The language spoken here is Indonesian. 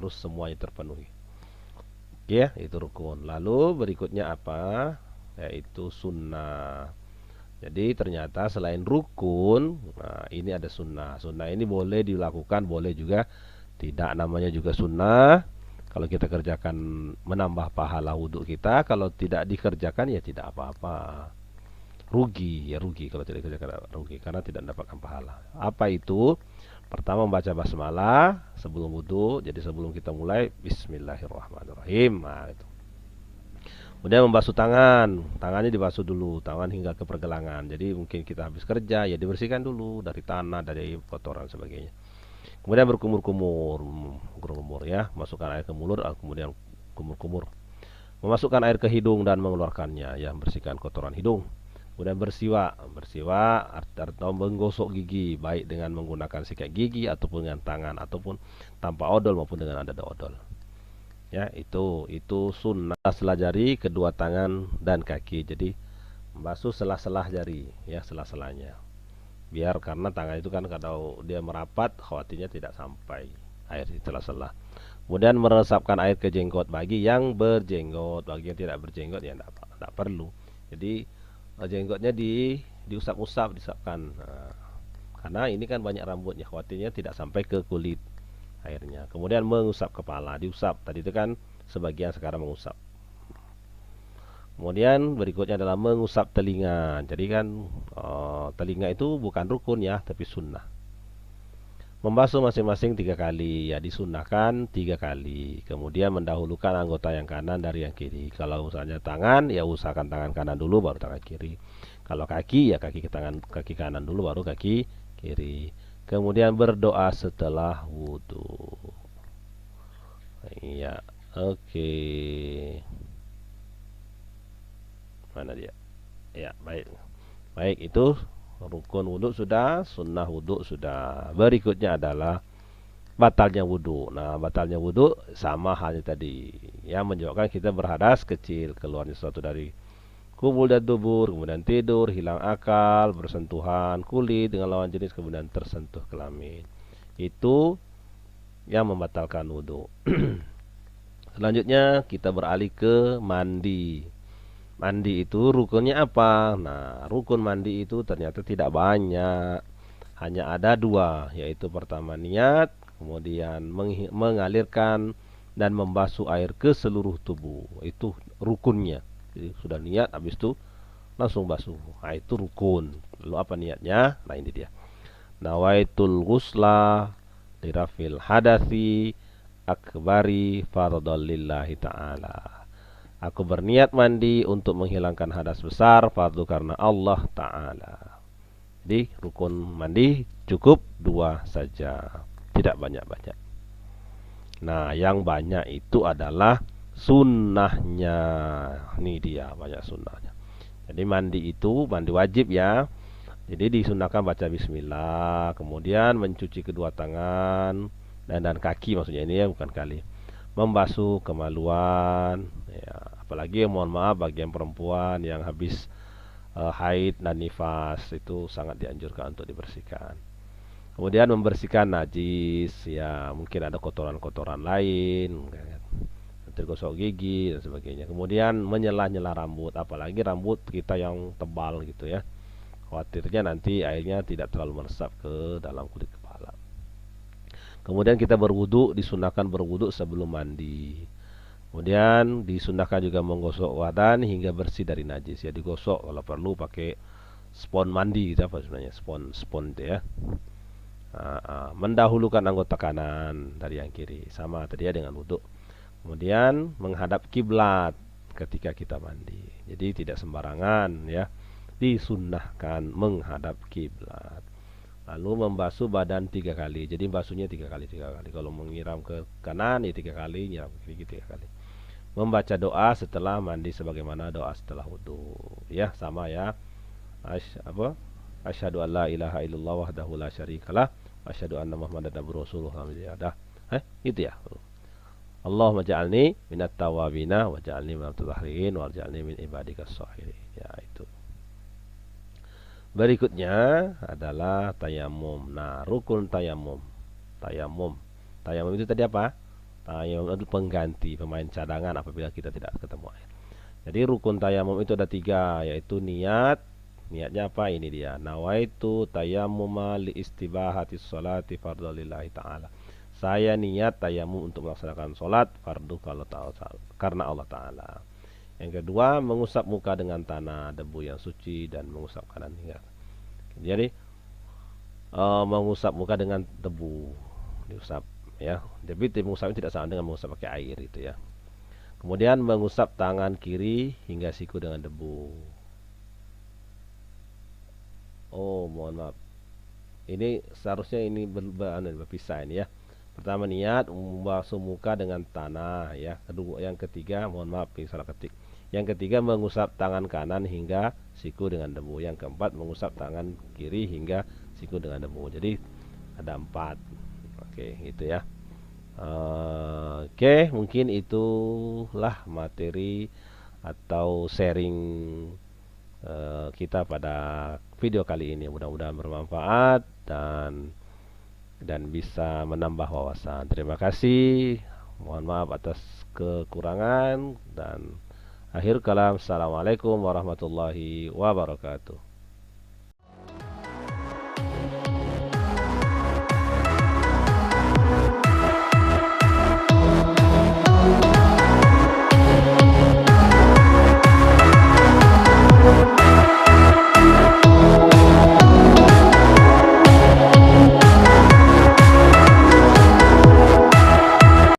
harus semuanya terpenuhi. Ya, itu rukun. Lalu berikutnya apa? Yaitu sunnah. Jadi ternyata selain rukun, nah ini ada sunnah. Sunnah ini boleh dilakukan, boleh juga tidak. Namanya juga sunnah. Kalau kita kerjakan menambah pahala wudhu kita, kalau tidak dikerjakan ya tidak apa-apa. Rugi, ya rugi kalau tidak dikerjakan, rugi karena tidak mendapatkan pahala. Apa itu? Pertama membaca basmalah sebelum wudhu. Jadi sebelum kita mulai Bismillahirrahmanirrahim. Nah, itu. Kemudian membasuh tangan, tangannya dibasuh dulu, tangan hingga ke pergelangan. Jadi mungkin kita habis kerja, ya dibersihkan dulu dari tanah, dari kotoran sebagainya. Kemudian berkumur-kumur, kumur ya, masukkan air ke mulut, kemudian kumur-kumur. Memasukkan air ke hidung dan mengeluarkannya, ya bersihkan kotoran hidung. Kemudian bersiwak, bersiwak atau menggosok gigi, baik dengan menggunakan sikat gigi ataupun dengan tangan ataupun tanpa odol maupun dengan ada odol. Ya, itu sunnah sela jari kedua tangan dan kaki. Jadi membasuh sela-sela jari, ya sela-selanya. Biar karena tangan itu kan kalau dia merapat khawatirnya tidak sampai air di sela-sela. Kemudian meresapkan air ke jenggot bagi yang berjenggot, bagi yang tidak berjenggot ya tidak perlu. Jadi jenggotnya diusap-usap, disapkan. Nah, karena ini kan banyak rambutnya, khawatirnya tidak sampai ke kulit airnya. Kemudian mengusap kepala, diusap. Tadi itu kan sebagian, sekarang mengusap. Kemudian berikutnya adalah mengusap telinga. Jadi kan telinga itu bukan rukun ya, tapi sunnah. Membasuh masing-masing 3 kali, ya disunahkan 3 kali. Kemudian mendahulukan anggota yang kanan dari yang kiri. Kalau misalnya tangan, ya usahakan tangan kanan dulu baru tangan kiri. Kalau kaki, ya kaki kanan dulu baru kaki kiri. Kemudian berdoa setelah wudhu. Iya, oke. Mana dia? Ya, baik. Baik, itu rukun wudhu sudah, sunnah wudhu sudah. Berikutnya adalah batalnya wudhu. Nah, batalnya wudhu sama halnya tadi. Yang menyebabkan kita berhadas kecil, keluarnya sesuatu dari kubul dan dubur, kemudian tidur, hilang akal, bersentuhan kulit dengan lawan jenis, kemudian tersentuh kelamin. Itu yang membatalkan wudhu. Selanjutnya kita beralih ke mandi. Mandi itu rukunnya apa? Nah, rukun mandi itu ternyata tidak banyak. Hanya ada 2, yaitu pertama niat, kemudian mengalirkan dan membasuh air ke seluruh tubuh. Itu rukunnya. Jadi sudah niat, habis itu langsung basuh. Nah, itu rukun. Lalu apa niatnya? Nah, ini dia. Nawaitul ghusla lirafil hadathi akbari fardhan lillahi ta'ala. Aku berniat mandi untuk menghilangkan hadas besar fardu karena Allah Ta'ala. Jadi rukun mandi cukup 2 saja, tidak banyak-banyak. Nah, yang banyak itu adalah sunnahnya. Ini dia banyak sunnahnya. Jadi mandi itu mandi wajib ya. Jadi disunahkan baca bismillah, kemudian mencuci kedua tangan dan kaki, maksudnya ini ya, bukan kali. Membasuh kemaluan, ya, apalagi mohon maaf bagi yang perempuan yang habis haid dan nifas, itu sangat dianjurkan untuk dibersihkan. Kemudian membersihkan najis, ya mungkin ada kotoran-kotoran lain, tergosok gigi dan sebagainya. Kemudian menyelah-nyelah rambut, apalagi rambut kita yang tebal gitu ya. Khawatirnya nanti airnya tidak terlalu meresap ke dalam kulit kepala. Kemudian kita berwudu, disunahkan berwudu sebelum mandi. Kemudian disunahkan juga menggosok badan hingga bersih dari najis. Ya digosok kalau perlu pakai spons mandi gitu apa sebenarnya, spons itu ya. Mendahulukan anggota kanan dari yang kiri, sama tadi ya dengan wudu. Kemudian menghadap kiblat ketika kita mandi. Jadi tidak sembarangan ya. Disunnahkan menghadap kiblat. Lalu membasuh badan 3 kali. Jadi basuhnya 3 kali. Kalau menyiram ke kanan ya 3 kali, nyiram ke kiri 3 kali. Membaca doa setelah mandi sebagaimana doa setelah wudu. Ya, sama ya. Asyhadu an la ilaha illallah wahdahu la syarikalah wa asyhadu anna muhammadan abduhu rasuluh. Dah. Itu ya. Allahumma ja'alni minat tawabina wa ja'alni minat mutahhirin wa ja'alni min ibadikas shahirin. Ya, itu. Berikutnya adalah tayamum. Nah, rukun tayamum. Tayamum. Tayamum itu tadi apa? Tayamum itu pengganti, pemain cadangan apabila kita tidak ketemu air. Jadi rukun tayamum itu ada 3, yaitu niat. Niatnya apa? Ini dia. Nawaitu tayammuma li istibahati sholati fardhu lillahi ta'ala. Saya niat tayamum untuk melaksanakan sholat fardu karena Allah Ta'ala. Yang kedua, mengusap muka dengan tanah debu yang suci dan mengusap kanan hingga. Jadi mengusap muka dengan debu, diusap ya. Jadi mengusap tidak sama dengan mengusap pakai air itu ya. Kemudian mengusap tangan kiri hingga siku dengan debu. Oh, mohon maaf. Ini seharusnya ini berpisah ini ya. Pertama niat membasuh muka dengan tanah ya. Kedua, yang ketiga, mohon maaf ini salah ketik. Yang ketiga mengusap tangan kanan hingga siku dengan debu. Yang keempat mengusap tangan kiri hingga siku dengan debu. Jadi ada 4. Oke, gitu ya. Oke, mungkin itulah materi atau sharing kita pada video kali ini. Mudah-mudahan bermanfaat dan bisa menambah wawasan. Terima kasih. Mohon maaf atas kekurangan dan akhir kalam. Assalamualaikum warahmatullahi wabarakatuh.